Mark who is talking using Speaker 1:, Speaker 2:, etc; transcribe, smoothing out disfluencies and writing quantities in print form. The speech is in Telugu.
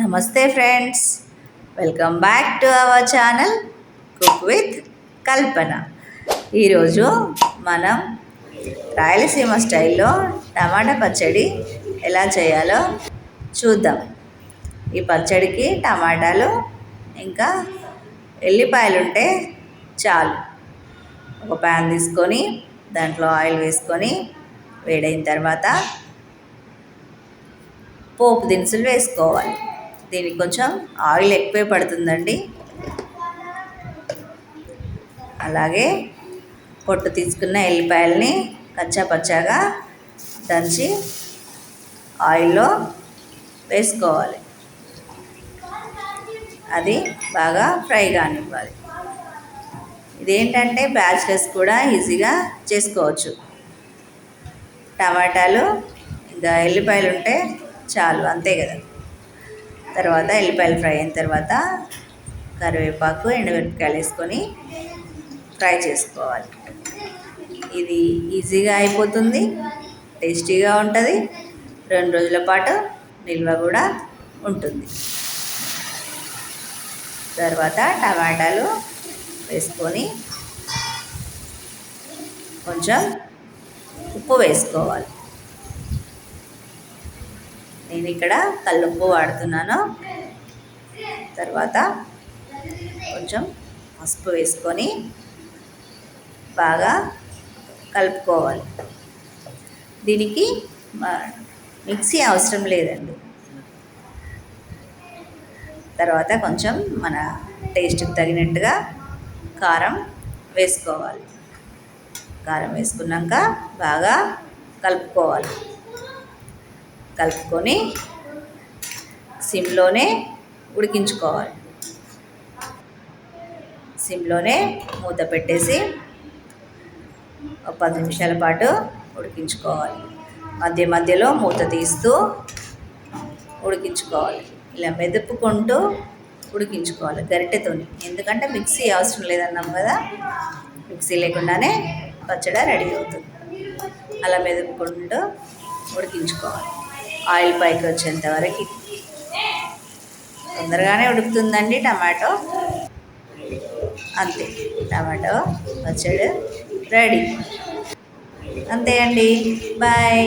Speaker 1: నమస్తే friends, welcome back to our channel cook with Kalpana. ఈరోజు మనం రాయలసీమ స్టైల్లో టమాటా పచ్చడి ఎలా చేయాలో చూద్దాం. ఈ పచ్చడికి టమాటాలు ఇంకా ఎల్లిపాయలు ఉంటే చాలు. ఒక ప్యాన్ తీసుకొని దాంట్లో ఆయిల్ వేసుకొని వేడైన తర్వాత పోపు దినుసులు వేసుకోవాలి. దీనికి కొంచెం ఆయిల్ ఎక్కువే పడుతుందండి. అలాగే పొట్టు తీసుకున్న ఎల్లిపాయలని కచ్చాపచ్చాగా దంచి ఆయిల్లో వేసుకోవాలి. అది బాగా ఫ్రై కానివ్వాలి. ఇదేంటంటే బ్యాచిలర్స్ కూడా ఈజీగా చేసుకోవచ్చు. టమాటాలు ఇంకా ఎల్లిపాయలు ఉంటే చాలు, అంతే కదా. తర్వాత ఎల్లిపాయలు ఫ్రై అయిన తర్వాత కరివేపాకు, ఎండుమిరపకాయలు వేసుకొని ఫ్రై చేసుకోవాలి. ఇది ఈజీగా అయిపోతుంది, టేస్టీగా ఉంటుంది, 2 రోజుల పాటు నిల్వ కూడా ఉంటుంది. తర్వాత టమాటాలు వేసుకొని కొంచెం ఉప్పు వేసుకోవాలి. నేను ఇక్కడ కల్లుప్పు వాడుతున్నాను. తర్వాత కొంచెం పసుపు వేసుకొని బాగా కలుపుకోవాలి. దీనికి మిక్సీ అవసరం లేదండి. తర్వాత కొంచెం మన టేస్ట్కి తగినట్టుగా కారం వేసుకోవాలి. కారం వేసుకున్నాక బాగా కలుపుకోవాలి. కలుపుకొని సిమ్లోనే ఉడికించుకోవాలి. సిమ్లోనే మూత పెట్టేసి ఒక 10 నిమిషాల పాటు ఉడికించుకోవాలి. మధ్య మధ్యలో మూత తీస్తూ ఉడికించుకోవాలి. ఇలా మెదుపుకుంటూ ఉడికించుకోవాలి గరిటెతోని, ఎందుకంటే మిక్సీ అవసరం లేదన్నాం కదా. మిక్సీ లేకుండానే పచ్చడి రెడీ అవుతుంది. అలా మెదుపుకుంటూ ఉడికించుకోవాలి. ఆయిల్ పైకి వచ్చేంత వరకు. తొందరగానే ఉడుకుతుందండి టమాటో. అంతే, టమాటో పచ్చడి రెడీ. అంతే అండి, బాయ్.